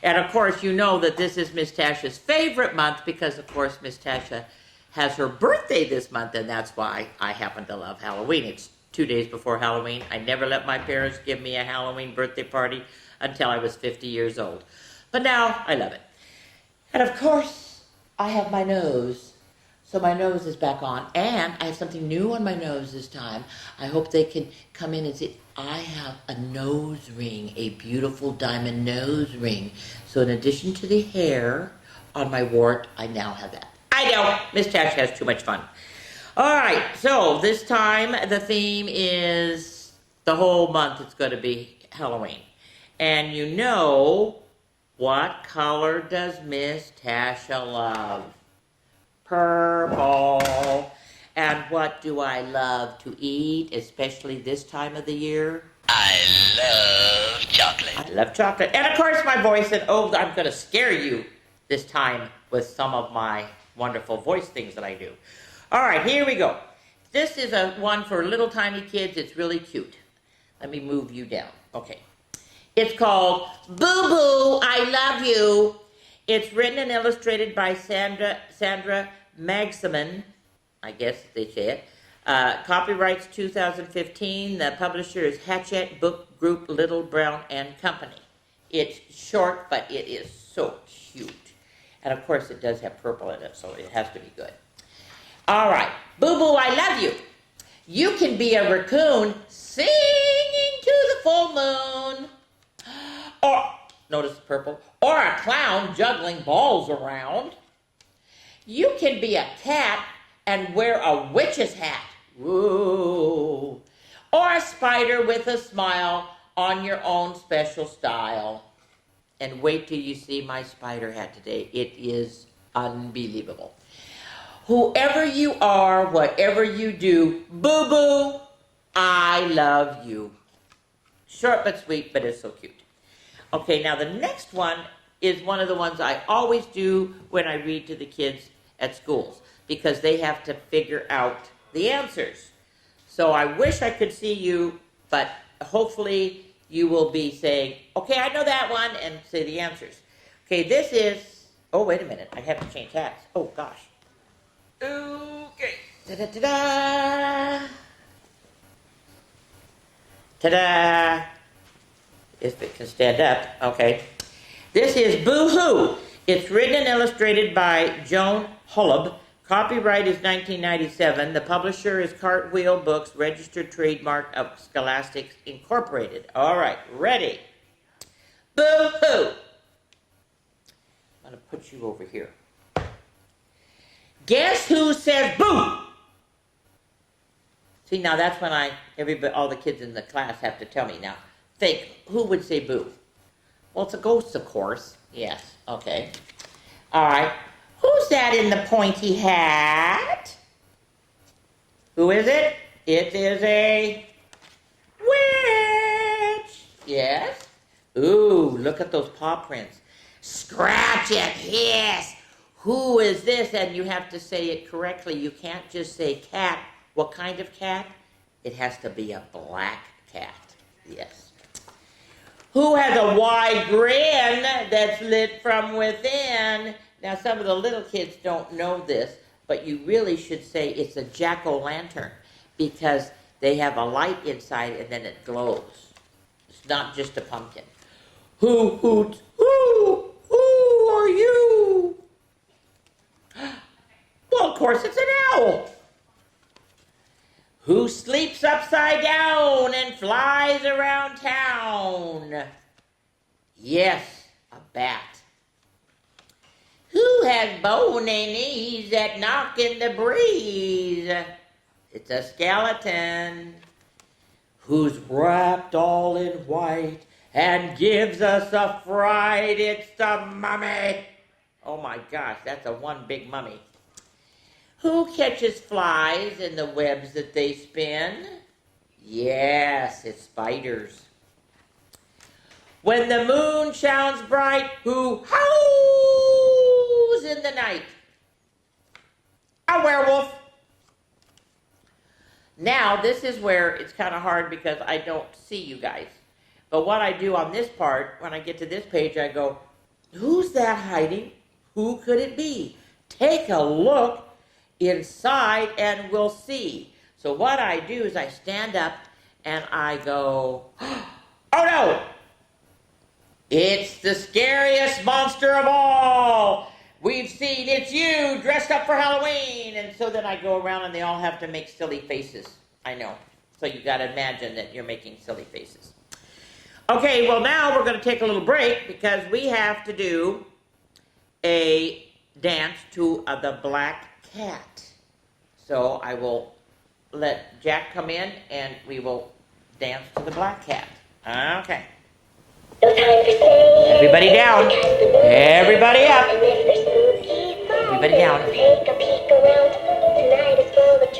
And of course, you know that this is Miss Tasha's favorite month because, of course, Miss Tasha has her birthday this month, and that's why I happen to love Halloween. It's 2 days before Halloween. I never let my parents give me a Halloween birthday party until I was 50 years old. But now, I love it. And of course, I have my nose. So my nose is back on, and I have something new on my nose this time. I hope they can come in and see. I have a nose ring, a beautiful diamond nose ring. So in addition to the hair on my wart, I now have that. I know, Miss Tasha has too much fun. All right, so this time the theme is the whole month it's going to be Halloween. And you know, what color does Miss Tasha love? Purple. And what do I love to eat, especially this time of the year? I love chocolate. I love chocolate. And of course my voice, and oh, I'm going to scare you this time with some of my wonderful voice things that I do. All right, here we go. This is a one for little tiny kids. It's really cute. Let me move you down. Okay. It's called Boo Boo, I Love You. It's written and illustrated by Sandra Magsamen, I guess they say it. Copyrights 2015. The publisher is Hachette Book Group, Little Brown and Company. It's short, but it is so cute. And of course, it does have purple in it, so it has to be good. All right. Boo Boo, I love you. You can be a raccoon singing to the full moon. Or, notice the purple, or a clown juggling balls around. You can be a cat and wear a witch's hat. Woo. Or a spider with a smile on your own special style. And wait till you see my spider hat today. It is unbelievable. Whoever you are, whatever you do, Boo Boo, I love you. Short but sweet, but it's so cute. Okay, now the next one is one of the ones I always do when I read to the kids at schools because they have to figure out the answers. So I wish I could see you, but hopefully you will be saying, okay, I know that one, and say the answers. Okay, this is, oh, wait a minute, I have to change hats. Oh, gosh. Okay. Ta-da-ta-da. Ta-da. If it can stand up, okay. This is Boo Hoo. It's written and illustrated by Joan Hullab. Copyright is 1997. The publisher is Cartwheel Books, registered trademark of Scholastics Incorporated. All right, ready? Boo Hoo. I'm going to put you over here. Guess who says boo? See, now that's when all the kids in the class have to tell me. Now, think, who would say boo? Well, it's a ghost, of course. Yes, okay. All right. Who's that in the pointy hat? Who is it? It is a witch. Yes. Ooh, look at those paw prints. Scratch it, hiss. Who is this? And you have to say it correctly. You can't just say cat. What kind of cat? It has to be a black cat. Yes. Who has a wide grin that's lit from within? Now, some of the little kids don't know this, but you really should say it's a jack-o'-lantern because they have a light inside and then it glows. It's not just a pumpkin. Who hoots? Who are you? Well, of course, it's an owl. Who sleeps upside down and flies around town? Yes, a bat. Who has bony knees that knock in the breeze? It's a skeleton. Who's wrapped all in white and gives us a fright? It's the mummy. Oh my gosh, that's a one big mummy. Who catches flies in the webs that they spin? Yes, it's spiders. When the moon shines bright, who howls in the night? A werewolf. Now, this is where it's kind of hard because I don't see you guys. But what I do on this part, when I get to this page, I go, Who's that hiding? Who could it be? Take a look inside and we'll see. So what I do is I stand up and I go, oh no! It's the scariest monster of all! We've seen it's you dressed up for Halloween! And so then I go around and they all have to make silly faces. I know. So you gotta imagine that you're making silly faces. Okay, well now we're gonna take a little break because we have to do a dance to the black cat. So I will let Jack come in and we will dance to the black cat. Okay. Everybody down. Everybody up. Everybody down.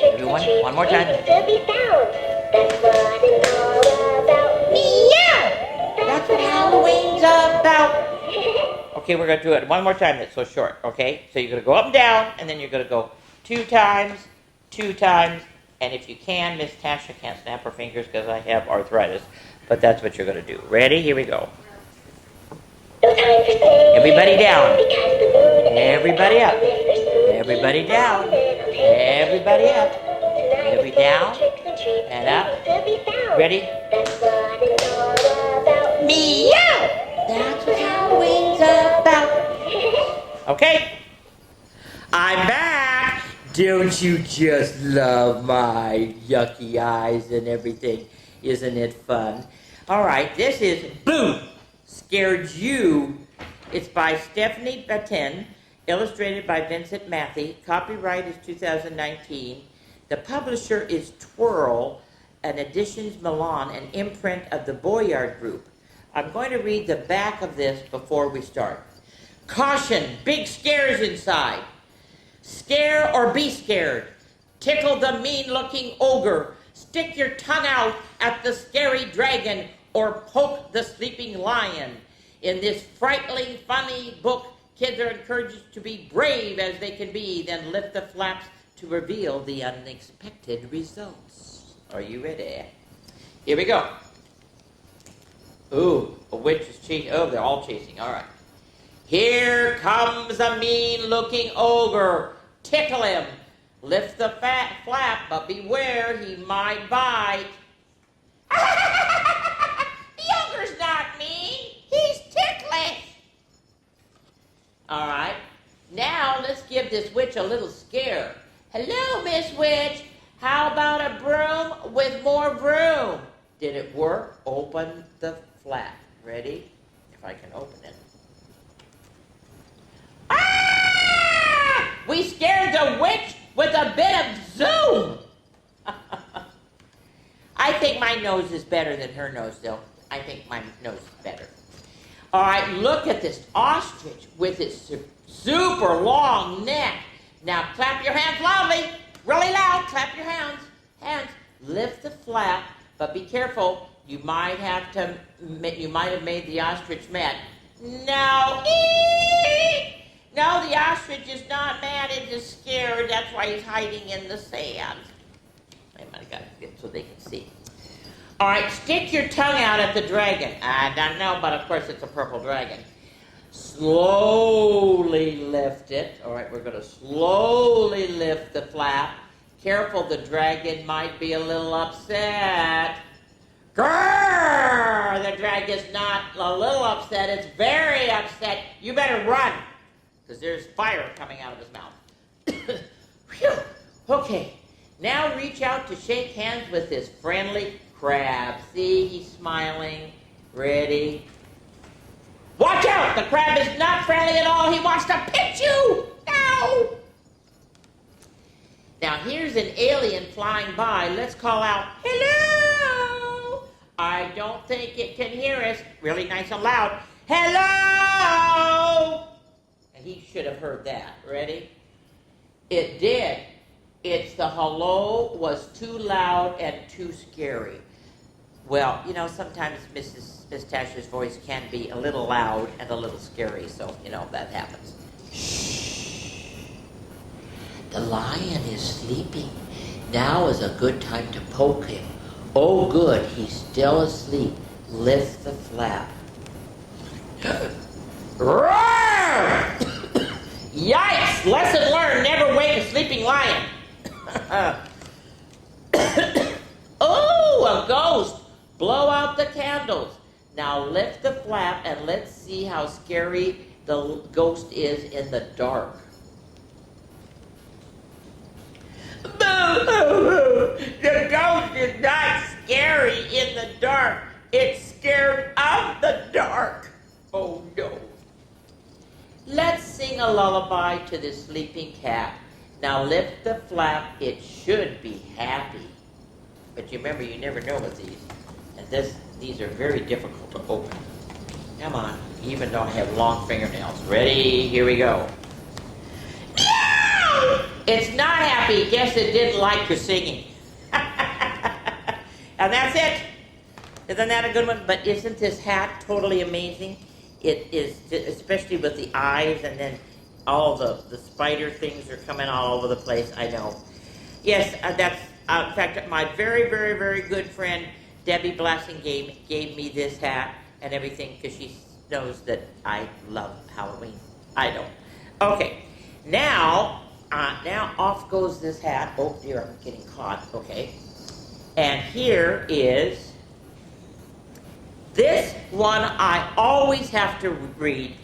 Everyone, one more time. Meow! That's what Halloween's about. Okay, we're going to do it one more time. It's so short, okay? So you're going to go up and down, and then you're going to go 2 times, and if you can, Miss Tasha can't snap her fingers because I have arthritis, but that's what you're going to do. Ready? Here we go. Everybody down. Everybody up. Everybody down. Everybody up. Everybody down and up. Ready? Meow! That's what Halloween's about. Okay. I'm back. Don't you just love my yucky eyes and everything? Isn't it fun? All right, this is Boo! Scared You. It's by Stephanie Batten, illustrated by Vincent Matthey. Copyright is 2019. The publisher is Twirl, and Editions Milan, an imprint of the Boyard Group. I'm going to read the back of this before we start. Caution, big scares inside. Scare or be scared. Tickle the mean-looking ogre. Stick your tongue out at the scary dragon or poke the sleeping lion. In this frightfully funny book, kids are encouraged to be brave as they can be, then lift the flaps to reveal the unexpected results. Are you ready? Here we go. Ooh, a witch is chasing. Oh, they're all chasing. All right. Here comes a mean-looking ogre. Tickle him. Lift the flap, but beware, he might bite. The ogre's not mean. He's ticklish. All right. Now let's give this witch a little scare. Hello, Miss Witch. How about a broom with more vroom? Did it work? Open the flap. Ready? If I can open it. Ah! We scared the witch with a bit of zoom. I think my nose is better than her nose, though. I think my nose is better. All right, look at this ostrich with its super long neck. Now clap your hands loudly, really loud. Clap your hands. Lift the flap, but be careful. You might have made the ostrich mad. No, the ostrich is not mad. It's just scared. That's why he's hiding in the sand. I might have got it so they can see. All right, stick your tongue out at the dragon. I don't know, but of course it's a purple dragon. Slowly lift it. All right, we're going to slowly lift the flap. Careful, the dragon might be a little upset. Grrr! The dragon's not a little upset, it's very upset. You better run, because there's fire coming out of his mouth. Phew. Okay, now reach out to shake hands with this friendly crab. See, he's smiling. Ready? Watch out! The crab is not friendly at all. He wants to pinch you! No! Now here's an alien flying by. Let's call out, hello! I don't think it can hear us. Really nice and loud. Hello! And he should have heard that. Ready? It did. It's the hello was too loud and too scary. Well, you know, sometimes Miss Tasha's voice can be a little loud and a little scary, so, you know, that happens. Shh. The lion is sleeping. Now is a good time to poke him. Oh, good, he's still asleep. Lift the flap. Roar! Yikes! Lesson learned, never wake a sleeping lion. Oh, a ghost! Blow out the candles. Now lift the flap and let's see how scary the ghost is in the dark. Boo! The ghost is not scary in the dark. It's scared of the dark. Oh no. Let's sing a lullaby to the sleeping cat. Now lift the flap. It should be happy. But you remember, you never know with these. And these are very difficult to open. Come on, even though I have long fingernails. Ready? Here we go. No! It's not happy. Guess it didn't like your singing. And that's it. Isn't that a good one? But isn't this hat totally amazing? It is, especially with the eyes, and then all the spider things are coming all over the place. I know. Yes, that's, in fact, my very, very, very good friend, Debbie Blassing gave me this hat and everything because she knows that I love Halloween. I don't. Okay, now off goes this hat. Oh dear, I'm getting caught. Okay, and here is this one. I always have to read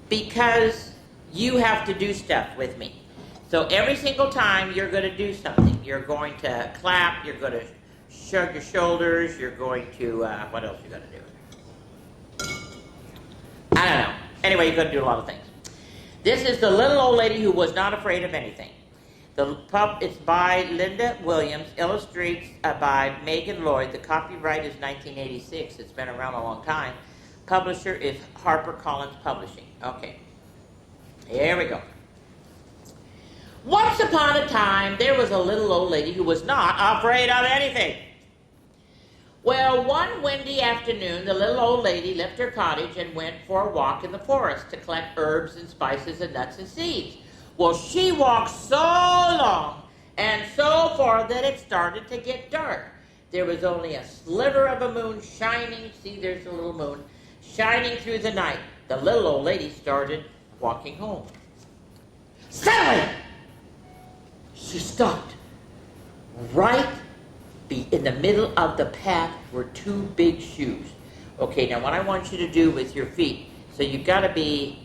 because you have to do stuff with me. So every single time you're going to do something, you're going to clap, you're going to shrug your shoulders, you're going to, what else you going to do? I don't know. Anyway, you're going to do a lot of things. This is The Little Old Lady Who Was Not Afraid of Anything. It's by Linda Williams, illustrates by Megan Lloyd. The copyright is 1986. It's been around a long time. Publisher is HarperCollins Publishing. Okay, here we go. Once upon a time, there was a little old lady who was not afraid of anything. Well, one windy afternoon, the little old lady left her cottage and went for a walk in the forest to collect herbs and spices and nuts and seeds. Well, she walked so long and so far that it started to get dark. There was only a sliver of a moon shining, see, there's a little moon, shining through the night. The little old lady started walking home. Suddenly, she stopped. Right in the middle of the path were two big shoes. Okay, now what I want you to do with your feet, so you gotta be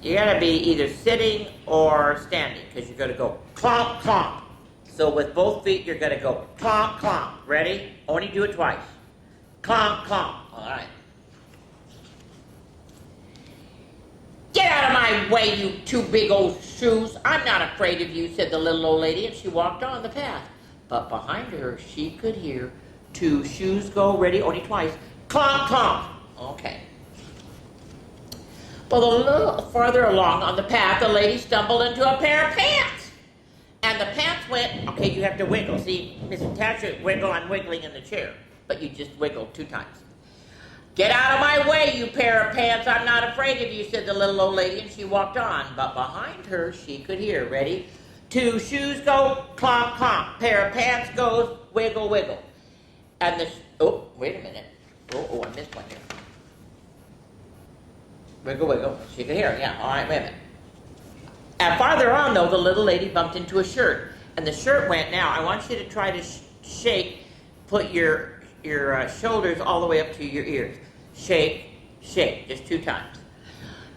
either sitting or standing, because you're gonna go clomp, clomp. So with both feet, you're gonna go clomp, clomp. Ready? Only do it twice. Clomp, clomp. All right. Get out of my way, you two big old shoes. I'm not afraid of you, said the little old lady, and she walked on the path. But behind her, she could hear two shoes go, ready, only twice, clomp, clomp. Okay. Well, a little farther along on the path, the lady stumbled into a pair of pants. And the pants went, okay, you have to wiggle. See, Mrs. Tasha, wiggle, I'm wiggling in the chair. But you just wiggled 2 times. Get out of my way, you pair of pants. I'm not afraid of you, said the little old lady, and she walked on. But behind her, she could hear, ready? 2 shoes go, clomp, clomp. Pair of pants goes, wiggle, wiggle. And oh, wait a minute. Oh, I missed one here. Wiggle, wiggle. She could hear, yeah. All right, wait a minute. And farther on, though, the little lady bumped into a shirt. And the shirt went, now, I want you to try to shake, put your shoulders all the way up to your ears. Shake, shake, just 2 times.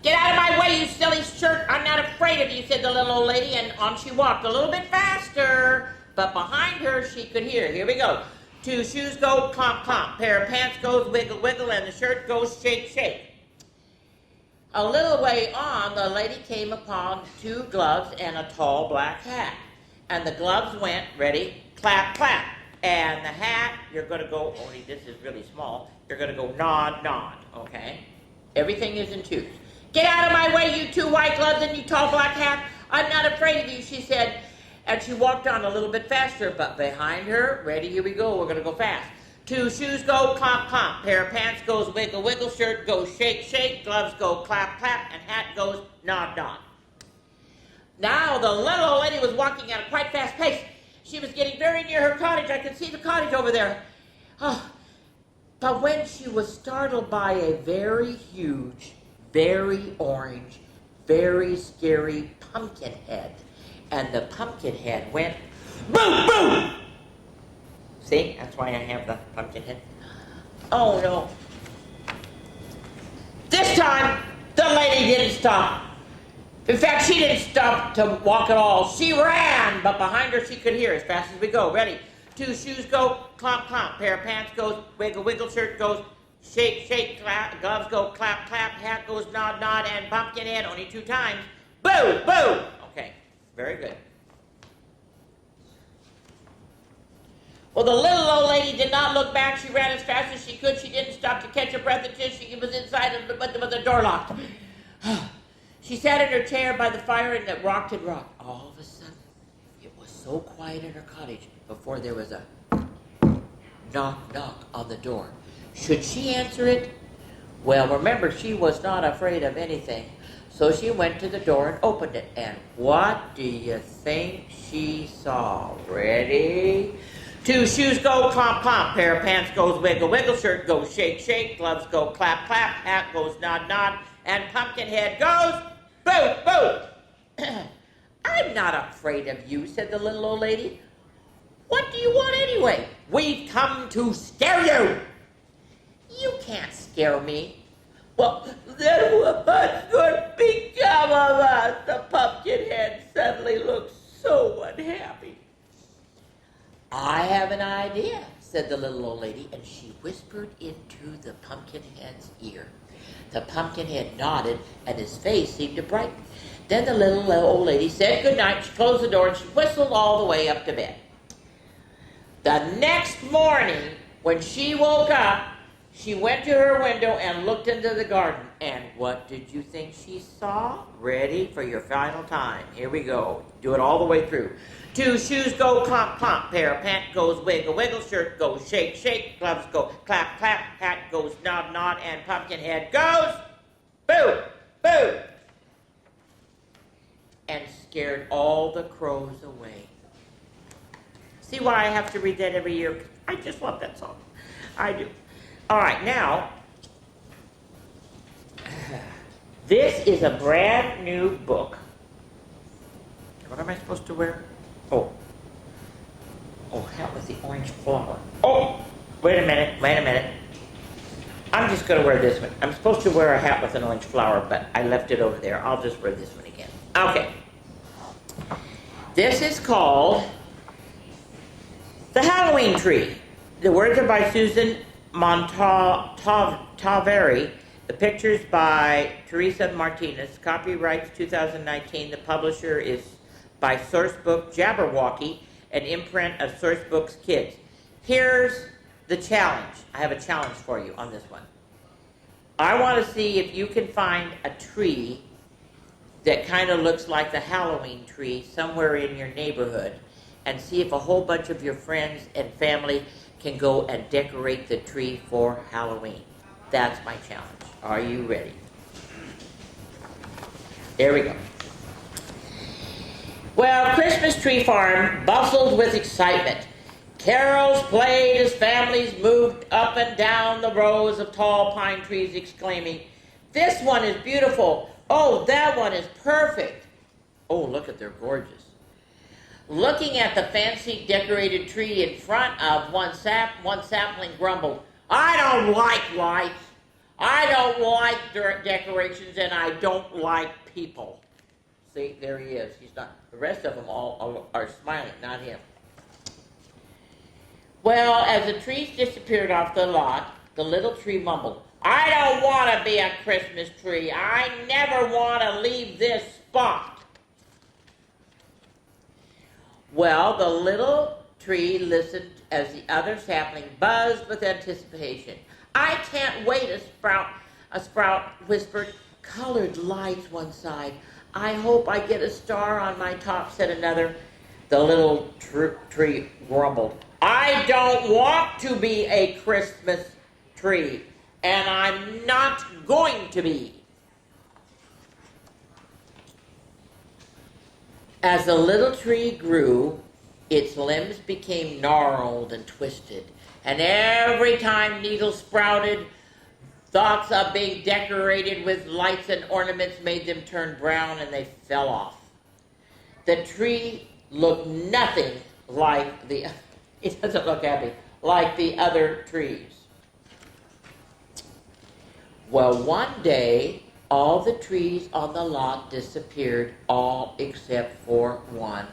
Get out of my way, you silly shirt. I'm not afraid of you, said the little old lady, and on she walked a little bit faster. But behind her, she could hear. Here we go. 2 shoes go, clomp, clomp. Pair of pants goes, wiggle, wiggle, and the shirt goes, shake, shake. A little way on, the lady came upon 2 gloves and a tall black hat. And the gloves went, ready, clap, clap. And the hat, you're going to go, only this is really small, you're going to go nod, nod, okay? Everything is in 2s. Get out of my way, you 2 white gloves and you tall black hat. I'm not afraid of you, she said. And she walked on a little bit faster, but behind her, ready, here we go, we're going to go fast. 2 shoes go, clomp, clomp. Pair of pants goes, wiggle, wiggle. Shirt goes, shake, shake. Gloves go, clap, clap. And hat goes, nod, nod. Now the little old lady was walking at a quite fast pace. She was getting very near her cottage. I could see the cottage over there. Oh, but when she was startled by a very huge, very orange, very scary pumpkin head. And the pumpkin head went, boom, boom! See, that's why I have the pumpkin head. Oh no. This time, the lady didn't stop. In fact, she didn't stop to walk at all. She ran, but behind her she could hear as fast as we go. Ready? 2 shoes go, clomp, clomp. Pair of pants goes, wiggle, wiggle. Shirt goes, shake, shake, clap. Gloves go, clap, clap. Hat goes, nod, nod. And pumpkin head, only 2 times. Boo, boo. Okay, very good. Well, the little old lady did not look back. She ran as fast as she could. She didn't stop to catch her breath until she was inside, but the door locked. She sat in her chair by the fire and it rocked and rocked. All of a sudden, it was so quiet in her cottage before there was a knock, knock on the door. Should she answer it? Well, remember, she was not afraid of anything. So she went to the door and opened it. And what do you think she saw? Ready? 2 shoes go, clomp, clomp. Pair of pants goes, wiggle, wiggle. Shirt goes, shake, shake. Gloves go, clap, clap. Hat goes, nod, nod. And pumpkin head goes, boo, boo. I'm not afraid of you, said the little old lady. What do you want anyway? We've come to scare you. You can't scare me. Well, then what's going to become of us? The pumpkin head suddenly looked so unhappy. I have an idea, said the little old lady, and she whispered into the pumpkin head's ear. The pumpkin head nodded, and his face seemed to brighten. Then the little old lady said goodnight. She closed the door, and she whistled all the way up to bed. The next morning, when she woke up, she went to her window and looked into the garden. And what did you think she saw? Ready for your final time. Here we go. Do it all the way through. 2 shoes go, clomp, clomp. Pair of pants goes, wiggle, wiggle. Shirt goes, shake, shake. Gloves go, clap, clap. Hat goes, nod, nod. And pumpkin head goes, boo, boo. And scared all the crows away. See why I have to read that every year? I just love that song. I do. All right, now, this is a brand new book. What am I supposed to wear? Oh, hat with the orange flower. Oh, wait a minute. I'm just going to wear this one. I'm supposed to wear a hat with an orange flower, but I left it over there. I'll just wear this one again. Okay. This is called The Halloween Tree. The words are by Susan Montaveri. The pictures by Teresa Martinez. Copyrights 2019. The publisher is by Sourcebook Jabberwocky, an imprint of Sourcebooks Kids. Here's the challenge. I have a challenge for you on this one. I want to see if you can find a tree that kind of looks like the Halloween tree somewhere in your neighborhood, and see if a whole bunch of your friends and family can go and decorate the tree for Halloween. That's my challenge. Are you ready? There we go. Well, Christmas Tree Farm bustled with excitement. Carols played as families moved up and down the rows of tall pine trees, exclaiming, "This one is beautiful. Oh, that one is perfect. Oh, look at they're gorgeous." Looking at the fancy decorated tree in front of one sapling grumbled, "I don't like lights. I don't like decorations, and I don't like people." See, there he is. He's not. The rest of them all are smiling, not him. Well, as the trees disappeared off the lot, the little tree mumbled, "I don't want to be a Christmas tree. I never want to leave this spot." Well, the little tree listened as the other sapling buzzed with anticipation. "I can't wait," a sprout whispered. "Colored lights," one sighed. "I hope I get a star on my top," said another. The little tree grumbled, "I don't want to be a Christmas tree, and I'm not going to be." As the little tree grew, its limbs became gnarled and twisted, and every time needles sprouted, Thoughts of being decorated with lights and ornaments made them turn brown and they fell off. The tree looked nothing like it doesn't look happy, like the other trees. Well, one day, all the trees on the lot disappeared, all except for one.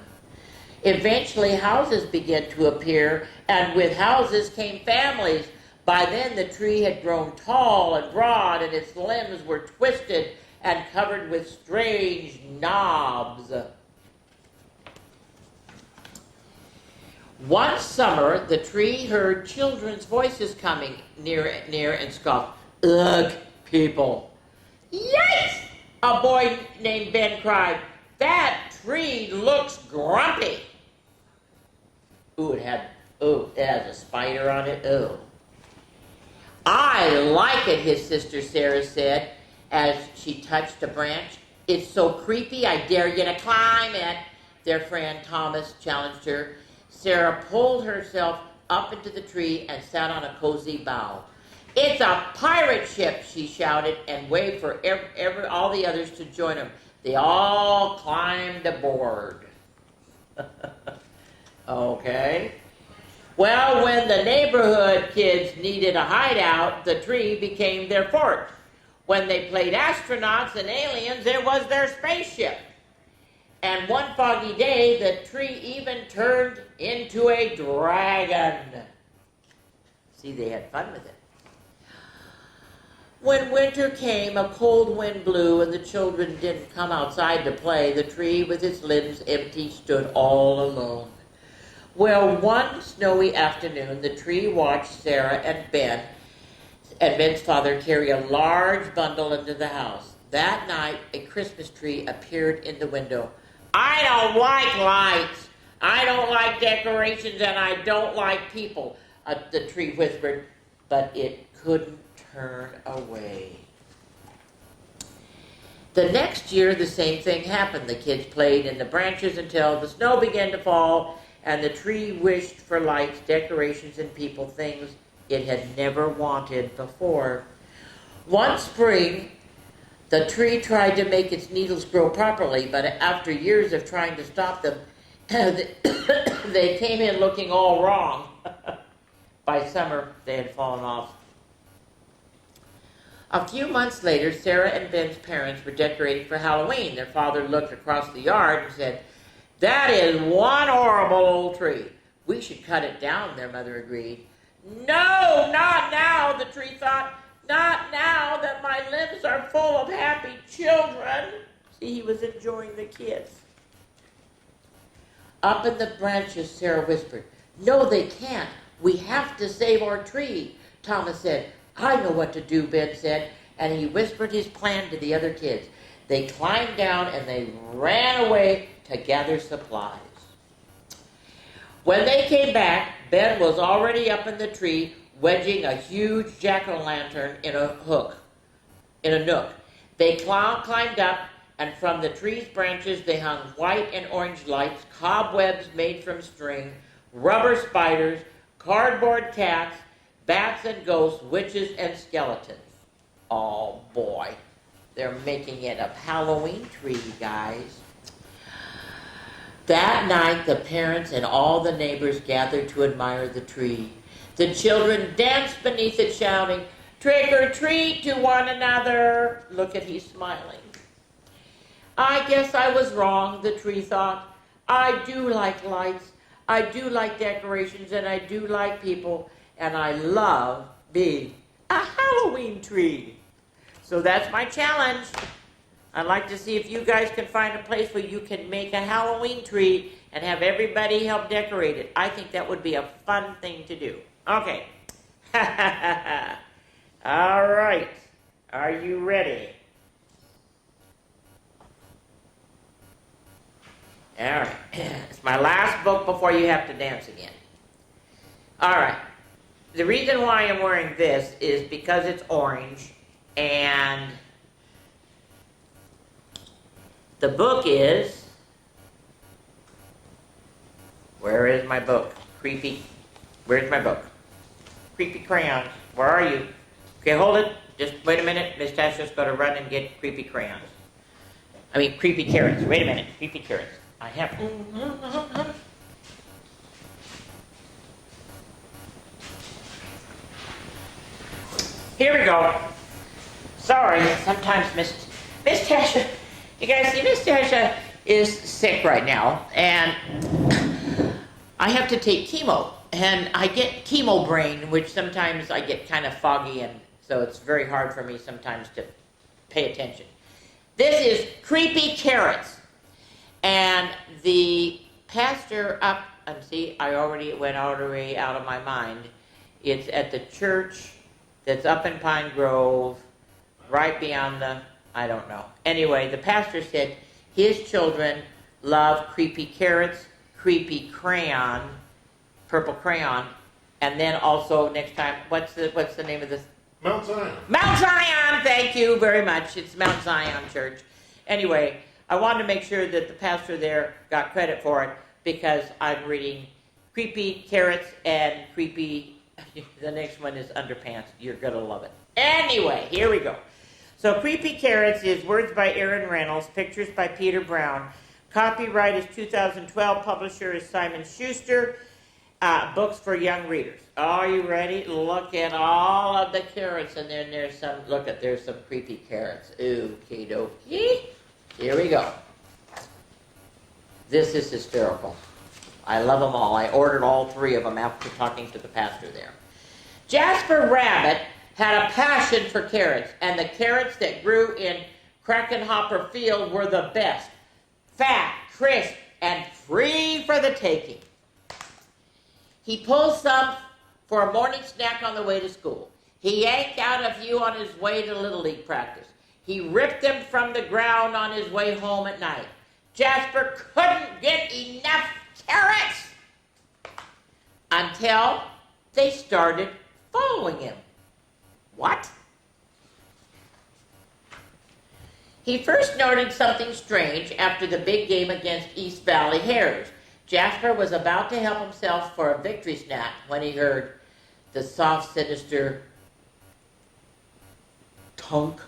Eventually, houses began to appear, and with houses came families. By then, the tree had grown tall and broad, and its limbs were twisted and covered with strange knobs. One summer, the tree heard children's voices coming near and scoffed, "Ugh, people." "Yikes!" a boy named Ben cried. "That tree looks grumpy." It has a spider on it. Ooh. "I like it," his sister Sarah said as she touched a branch. "It's so creepy, I dare you to climb it," their friend Thomas challenged her. Sarah pulled herself up into the tree and sat on a cozy bough. "It's a pirate ship," she shouted and waved for all the others to join them. They all climbed aboard. Okay. Well, when the neighborhood kids needed a hideout, the tree became their fort. When they played astronauts and aliens, it was their spaceship. And one foggy day, the tree even turned into a dragon. See, they had fun with it. When winter came, a cold wind blew, and the children didn't come outside to play. The tree, with its limbs empty, stood all alone. Well, one snowy afternoon, the tree watched Sarah and Ben's father carry a large bundle into the house. That night, a Christmas tree appeared in the window. "I don't like lights, I don't like decorations, and I don't like people," the tree whispered, but it couldn't turn away. The next year, the same thing happened. The kids played in the branches until the snow began to fall, and the tree wished for lights, decorations, and people, things it had never wanted before. One spring, the tree tried to make its needles grow properly, but after years of trying to stop them, they came in looking all wrong. By summer, they had fallen off. A few months later, Sarah and Ben's parents were decorating for Halloween. Their father looked across the yard and said, "That is one horrible old tree. We should cut it down," their mother agreed. "No, not now," the tree thought. "Not now that my limbs are full of happy children." See, he was enjoying the kids. Up in the branches, Sarah whispered, "No, they can't. We have to save our tree," Thomas said. "I know what to do," Ben said, and he whispered his plan to the other kids. They climbed down and they ran away to gather supplies. When they came back, Ben was already up in the tree, wedging a huge jack-o'-lantern in a nook. They climbed up, and from the tree's branches they hung white and orange lights, cobwebs made from string, rubber spiders, cardboard cats, bats and ghosts, witches and skeletons. Oh boy, they're making it a Halloween tree, guys. That night, the parents and all the neighbors gathered to admire the tree. The children danced beneath it, shouting, "Trick or treat" to one another. Look at he's smiling. "I guess I was wrong," the tree thought. "I do like lights, I do like decorations, and I do like people, and I love being a Halloween tree." So that's my challenge. I'd like to see if you guys can find a place where you can make a Halloween tree and have everybody help decorate it. I think that would be a fun thing to do. Okay. All right. Are you ready? All right. It's my last book before you have to dance again. All right. The reason why I'm wearing this is because it's orange, and the book is, where is my book? Where's my book? Creepy crayons, where are you? Okay, hold it. Just wait a minute. Miss Tasha's going to run and get creepy crayons. I mean, creepy carrots. Wait a minute. Creepy carrots. I have... Here we go. Sorry, sometimes Miss Tasha... You guys see, Miss Tasha is sick right now, and I have to take chemo. And I get chemo brain, which sometimes I get kind of foggy, and so it's very hard for me sometimes to pay attention. This is creepy carrots. And the pastor up, and see, I already went all the way out of my mind. It's at the church that's up in Pine Grove, right beyond the, I don't know. Anyway, the pastor said his children love creepy carrots, creepy crayon, purple crayon, and then also next time, what's the name of this? Mount Zion. Mount Zion, thank you very much. It's Mount Zion Church. Anyway, I wanted to make sure that the pastor there got credit for it because I'm reading creepy carrots and creepy, the next one is underpants. You're going to love it. Anyway, here we go. So Creepy Carrots is words by Aaron Reynolds, pictures by Peter Brown. Copyright is 2012, publisher is Simon Schuster. Books for young readers. Are you ready? Look at all of the carrots, and then there's some, there's some creepy carrots. Okie dokie. Here we go. This is hysterical. I love them all. I ordered all 3 of them after talking to the pastor there. Jasper Rabbit had a passion for carrots, and the carrots that grew in Krakenhopper Field were the best. Fat, crisp, and free for the taking. He pulled some for a morning snack on the way to school. He yanked out a few on his way to Little League practice. He ripped them from the ground on his way home at night. Jasper couldn't get enough carrots until they started following him. What? He first noted something strange after the big game against East Valley Hares. Jasper was about to help himself for a victory snack when he heard the soft, sinister tunk,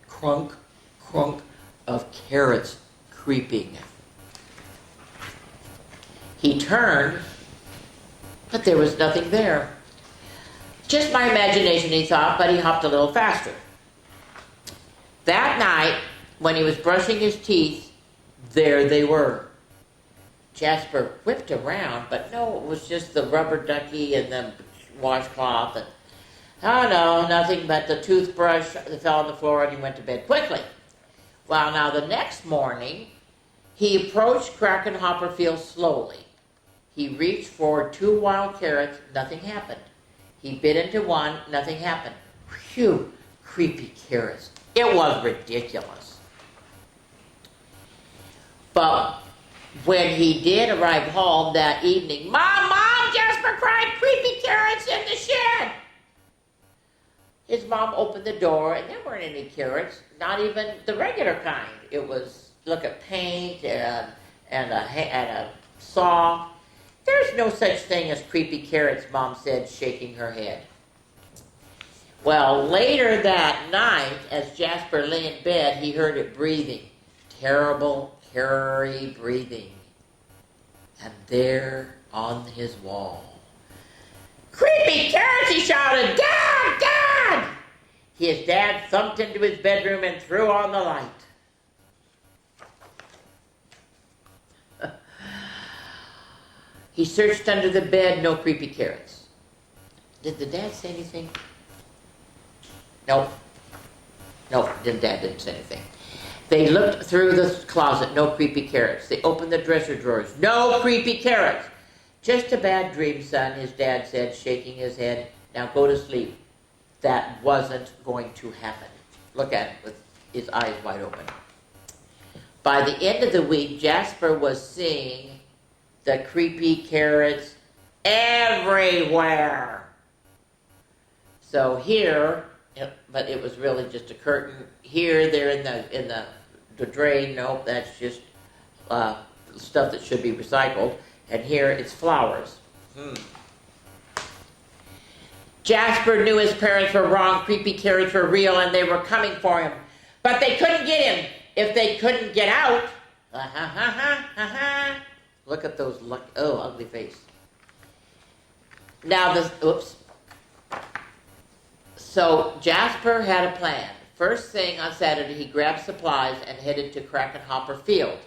crunk, crunk of carrots creeping. He turned, but there was nothing there. Just my imagination, he thought, but he hopped a little faster. That night, when he was brushing his teeth, there they were. Jasper whipped around, but no, it was just the rubber ducky and the washcloth. And, oh no, nothing but the toothbrush that fell on the floor, and he went to bed quickly. Well, now the next morning, he approached Krakenhopper Field slowly. He reached for 2 wild carrots, nothing happened. He bit into one, nothing happened. Phew, creepy carrots. It was ridiculous. But when he did arrive home that evening, Mom, Jasper cried, creepy carrots in the shed. His mom opened the door, and there weren't any carrots, not even the regular kind. It was, look at paint and a saw. There's no such thing as creepy carrots, Mom said, shaking her head. Well, later that night, as Jasper lay in bed, he heard it breathing. Terrible, hairy breathing. And there on his wall, creepy carrots, he shouted, Dad, Dad! His dad thumped into his bedroom and threw on the light. He searched under the bed, no creepy carrots. Did the dad say anything? Nope. Nope, the dad didn't say anything. They looked through the closet, no creepy carrots. They opened the dresser drawers, no creepy carrots. Just a bad dream, son, his dad said, shaking his head. Now go to sleep. That wasn't going to happen. Look at him with his eyes wide open. By the end of the week, Jasper was seeing the creepy carrots everywhere. So here, but it was really just a curtain. Here, they're in the drain. Nope, that's just stuff that should be recycled. And here, it's flowers. Jasper knew his parents were wrong, creepy carrots were real, and they were coming for him. But they couldn't get him if they couldn't get out. Look at those, ugly face. Now this, oops. So Jasper had a plan. First thing on Saturday, he grabbed supplies and headed to Krakenhopper Field.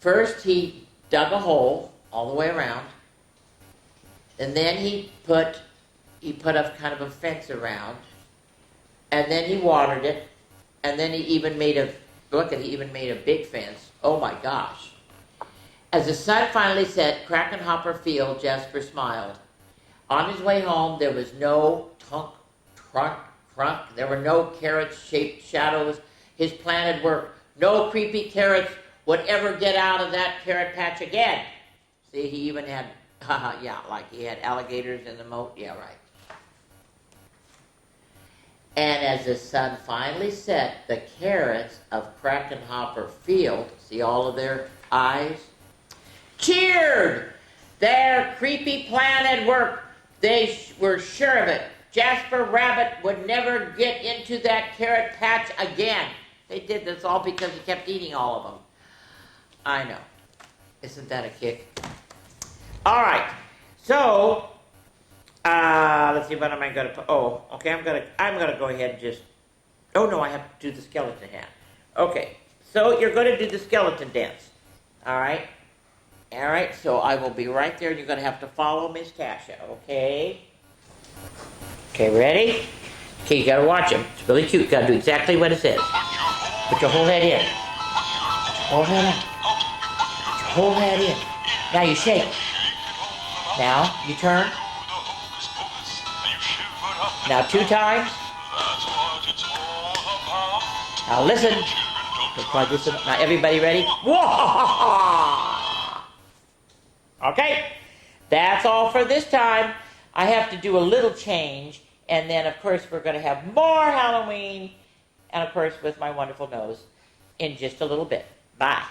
First, he dug a hole all the way around, and then he put a kind of a fence around, and then he watered it, and then he even made a big fence. Oh my gosh. As the sun finally set, Krakenhopper Field, Jasper smiled. On his way home, there was no crunk. There were no carrot-shaped shadows. His plan had worked. No creepy carrots would ever get out of that carrot patch again. See, he even had, like he had alligators in the moat. Yeah, right. And as the sun finally set, the carrots of Krakenhopper Field, see all of their eyes, cheered! Their creepy plan had worked. They were sure of it. Jasper Rabbit would never get into that carrot patch again. They did this all because he kept eating all of them. I know. Isn't that a kick? All right. So, let's see, what am I going to put? Oh, okay, I'm going to go ahead and just, oh no, I have to do the skeleton hand. Okay, so you're going to do the skeleton dance. All right? All right, so I will be right there, and you're going to have to follow Miss Tasha, okay? Okay, ready? Okay, you got to watch him. It's really cute. You got to do exactly what it says. Put your whole head in. Whole head out. Put your whole head in. Now you shake. Now you turn. Now 2 times. Now listen. Now everybody ready? Whoa! Okay, that's all for this time. I have to do a little change, and then of course we're going to have more Halloween, and of course with my wonderful nose in just a little bit. Bye.